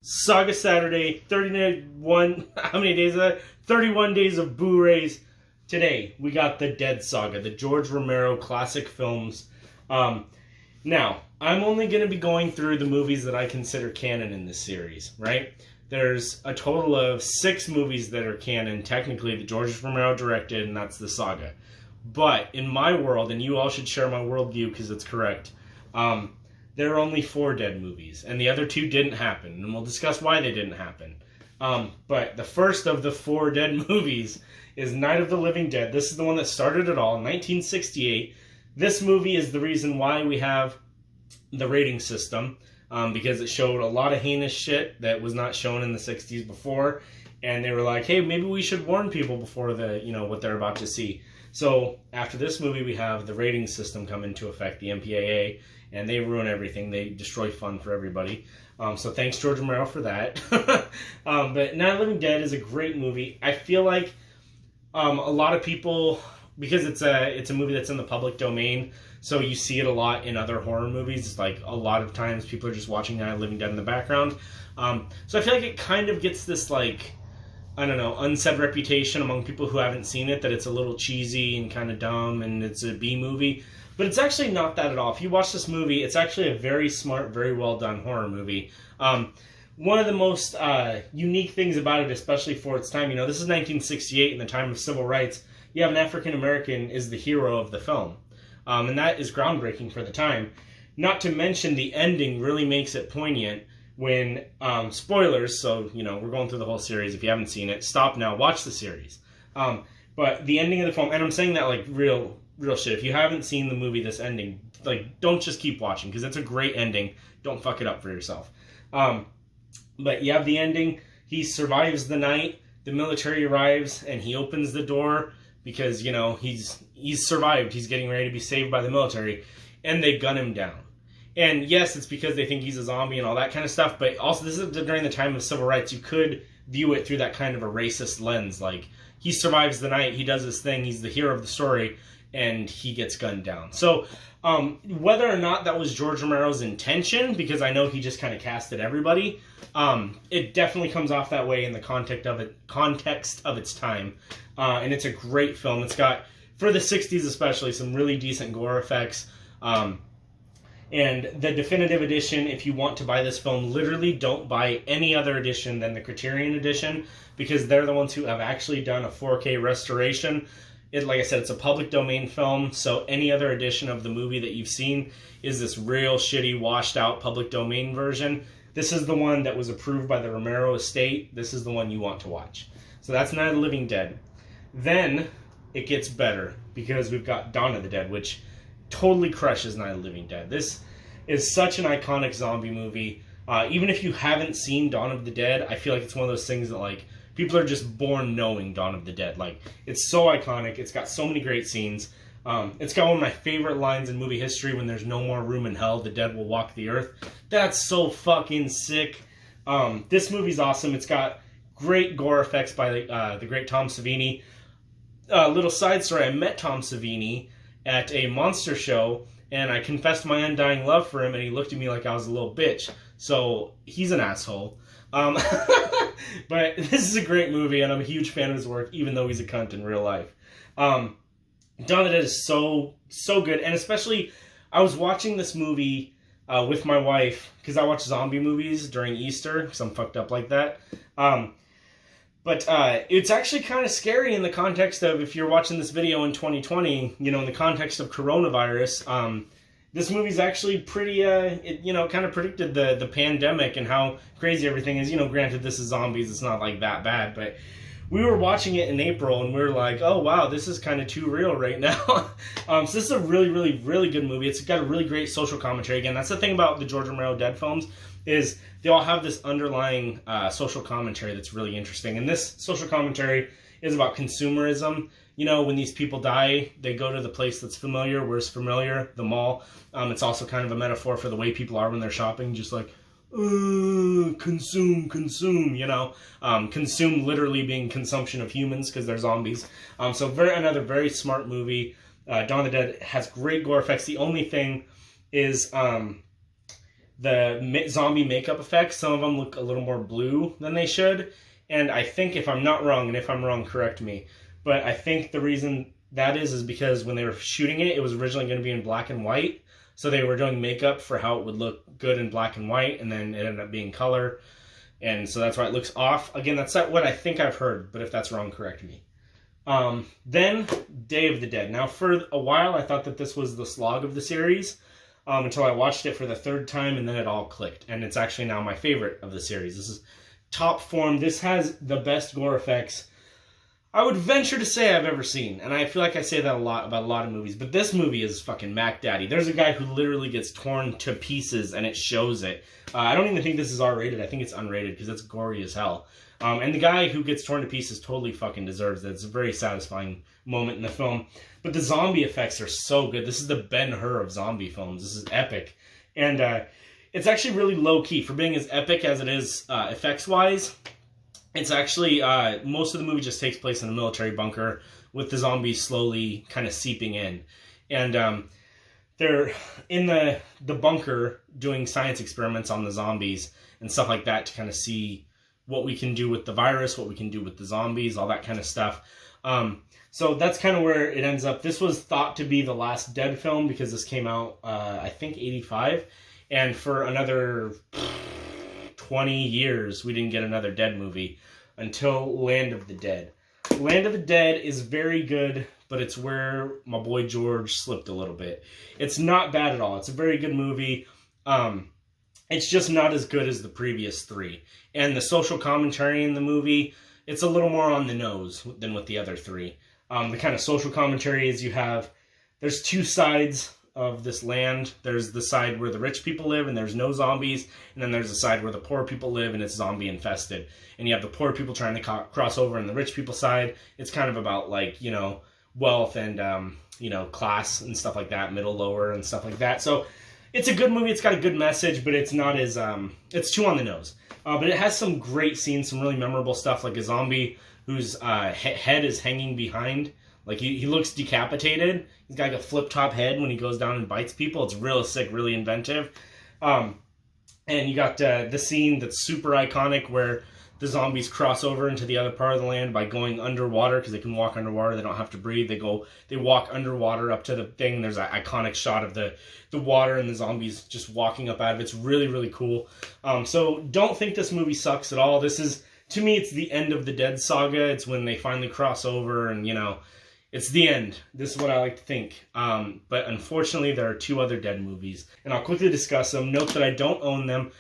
Saga Saturday, 31, how many days is that? 31 days of Blu-rays. Today, we got the Dead Saga, the George Romero classic films. Now, I'm only going to be going through the movies that I consider canon in this series, right? There's a total of 6 movies that are canon, technically, that George Romero directed, and that's the saga. But, in my world, and you all should share my worldview because it's correct, there are only 4 Dead movies, and the other 2 didn't happen, and we'll discuss why they didn't happen. But the first of the 4 Dead movies is Night of the Living Dead. This is the one that started it all, 1968. This movie is the reason why we have the rating system, because it showed a lot of heinous shit that was not shown in the 60s before, and they were like, hey, maybe we should warn people before what they're about to see. So after this movie, we have the rating system come into effect, the MPAA, and they ruin everything. They destroy fun for everybody. So thanks, George Romero, for that. But Night of the Living Dead is a great movie. I feel like a lot of people, because it's a movie that's in the public domain, so you see it a lot in other horror movies. It's like a lot of times people are just watching Night of the Living Dead in the background. So I feel like it kind of gets this, like, I don't know, unsaid reputation among people who haven't seen it, that it's a little cheesy and kind of dumb and it's a B movie. But it's actually not that at all. If you watch this movie, it's actually a very smart, very well done horror movie. One of the most unique things about it, especially for its time, this is 1968 in the time of civil rights. You have an African American is the hero of the film. And that is groundbreaking for the time. Not to mention the ending really makes it poignant when, spoilers, so, we're going through the whole series. If you haven't seen it, stop now, watch the series. But the ending of the film, and I'm saying that like real shit. If you haven't seen the movie, this ending, like, don't just keep watching, because it's a great ending. Don't fuck it up for yourself. But you have the ending. He survives the night. The military arrives, and he opens the door because, he's survived. He's getting ready to be saved by the military, and they gun him down. And yes, it's because they think he's a zombie and all that kind of stuff, but also this is during the time of civil rights. You could view it through that kind of a racist lens. Like, he survives the night, he does his thing, he's the hero of the story, and he gets gunned down. So, whether or not that was George Romero's intention, because I know he just kind of casted everybody, it definitely comes off that way in the context of its time. And it's a great film. It's got, for the 60s especially, some really decent gore effects. And the definitive edition, if you want to buy this film, literally don't buy any other edition than the Criterion edition, because they're the ones who have actually done a 4K restoration. Like I said, it's a public domain film, so any other edition of the movie that you've seen is this real shitty, washed out public domain version. This is the one that was approved by the Romero estate. This is the one you want to watch. So that's Night of the Living Dead. Then it gets better, because we've got Donna Dead, which totally crushes Night of the Living Dead. This is such an iconic zombie movie. Even if you haven't seen Dawn of the Dead, I feel like it's one of those things that, like, people are just born knowing Dawn of the Dead. Like, it's so iconic. It's got so many great scenes. It's got one of my favorite lines in movie history: when there's no more room in hell, the dead will walk the earth. That's so fucking sick. This movie's awesome. It's got great gore effects by the great Tom Savini. Little side story, I met Tom Savini at a monster show, and I confessed my undying love for him, and he looked at me like I was a little bitch. So, he's an asshole. But this is a great movie, and I'm a huge fan of his work, even though he's a cunt in real life. Dawn of the Dead is so good, and especially, I was watching this movie with my wife, because I watch zombie movies during Easter, because I'm fucked up like that. But it's actually kind of scary in the context of, if you're watching this video in 2020, in the context of coronavirus, this movie's actually pretty, it kind of predicted the pandemic and how crazy everything is. Granted, this is zombies, it's not like that bad, but we were watching it in April, and we were like, oh wow, this is kind of too real right now. So this is a really, really, really good movie. It's got a really great social commentary. Again, that's the thing about the George Romero Dead films, is they all have this underlying social commentary that's really interesting. And this social commentary is about consumerism. When these people die, they go to the place that's familiar. Where's familiar? The mall. It's also kind of a metaphor for the way people are when they're shopping, just like, consume, consume literally being consumption of humans, because they're zombies. So another very smart movie. Dawn of the Dead has great gore effects. The only thing is, zombie makeup effects. Some of them look a little more blue than they should. And I think, if I'm not wrong, and if I'm wrong, correct me, but I think the reason that is because when they were shooting it, it was originally going to be in black and white. So they were doing makeup for how it would look good in black and white, and then it ended up being color. And so that's why it looks off. Again, that's not what I think I've heard, but if that's wrong, correct me. Then, Day of the Dead. Now, for a while, I thought that this was the slog of the series, until I watched it for the third time, and then it all clicked. And it's actually now my favorite of the series. This is top form. This has the best gore effects I would venture to say I've ever seen. And I feel like I say that a lot about a lot of movies, but this movie is fucking Mac Daddy. There's a guy who literally gets torn to pieces, and it shows it. I don't even think this is R-rated. I think it's unrated, because it's gory as hell. And the guy who gets torn to pieces totally fucking deserves it. It's a very satisfying moment in the film. But the zombie effects are so good. This is the Ben-Hur of zombie films. This is epic. And it's actually really low-key. For being as epic as it is effects-wise, it's actually, most of the movie just takes place in a military bunker with the zombies slowly kind of seeping in. And they're in the bunker doing science experiments on the zombies and stuff like that to kind of see what we can do with the virus, what we can do with the zombies, all that kind of stuff. So that's kind of where it ends up. This was thought to be the last Dead film, because this came out, I think, 85. And for another 20 years, we didn't get another Dead movie until Land of the Dead. Land of the Dead is very good, but it's where my boy George slipped a little bit. It's not bad at all. It's a very good movie. It's just not as good as the previous three. And the social commentary in the movie, it's a little more on the nose than with the other three. The kind of social commentary is there's two sides of this land. There's the side where the rich people live and there's no zombies, and then there's the side where the poor people live and it's zombie infested. And you have the poor people trying to cross over, and the rich people side, it's kind of about, like, you know, wealth and class and stuff like that, middle, lower, and stuff like that. So it's a good movie. It's got a good message, but it's not as it's too on the nose. But it has some great scenes, some really memorable stuff, like a zombie whose head is hanging behind. Like, he looks decapitated. He's got like a flip-top head when he goes down and bites people. It's real sick, really inventive. And you got the scene that's super iconic where the zombies cross over into the other part of the land by going underwater, because they can walk underwater. They don't have to breathe. They walk underwater up to the thing. There's an iconic shot of the water and the zombies just walking up out of it. It's really, really cool. So don't think this movie sucks at all. This is, to me, it's the end of the Dead saga. It's when they finally cross over, and, it's the end. This is what I like to think. But unfortunately, there are two other Dead movies, and I'll quickly discuss them. Note that I don't own them.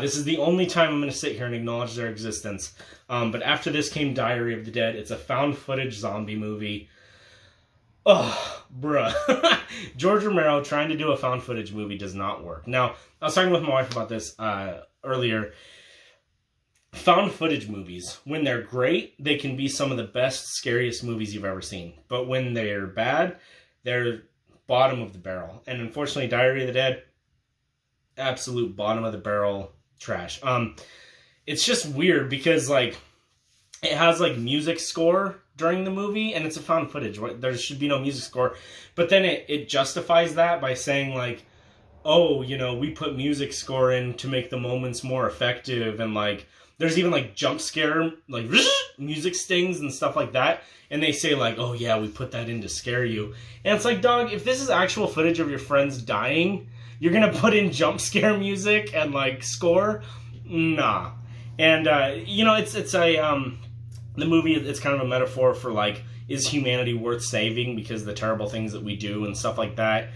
This is the only time I'm going to sit here and acknowledge their existence. But after this came Diary of the Dead. It's a found footage zombie movie. Oh, bruh. George Romero trying to do a found footage movie does not work. Now, I was talking with my wife about this earlier. Found footage movies, when they're great, they can be some of the best, scariest movies you've ever seen. But when they're bad, they're bottom of the barrel. And unfortunately, Diary of the Dead, absolute bottom of the barrel trash. It's just weird because, like, it has, like, music score during the movie, and it's a found footage. There should be no music score. But then it justifies that by saying, like, oh, we put music score in to make the moments more effective, and, like, there's even, like, jump scare, like, music stings and stuff like that. And they say, like, oh, yeah, we put that in to scare you. And it's like, dog, if this is actual footage of your friends dying, you're going to put in jump scare music and, like, score? Nah. And, the movie, it's kind of a metaphor for, like, is humanity worth saving because of the terrible things that we do and stuff like that.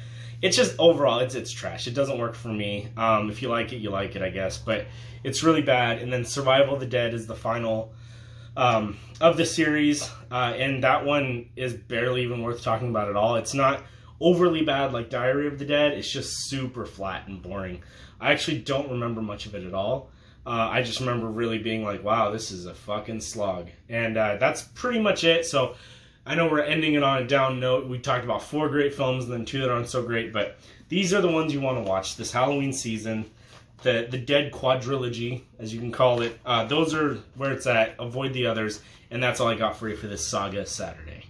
It's just, overall, it's trash. It doesn't work for me. If you like it, you like it, I guess. But it's really bad. And then Survival of the Dead is the final of the series. And that one is barely even worth talking about at all. It's not overly bad like Diary of the Dead. It's just super flat and boring. I actually don't remember much of it at all. I just remember really being like, wow, this is a fucking slog. And that's pretty much it. So I know we're ending it on a down note. We talked about 4 great films and then 2 that aren't so great, but these are the ones you want to watch this Halloween season. The Dead quadrilogy, as you can call it. Those are where it's at. Avoid the others. And that's all I got for you for this Saga Saturday.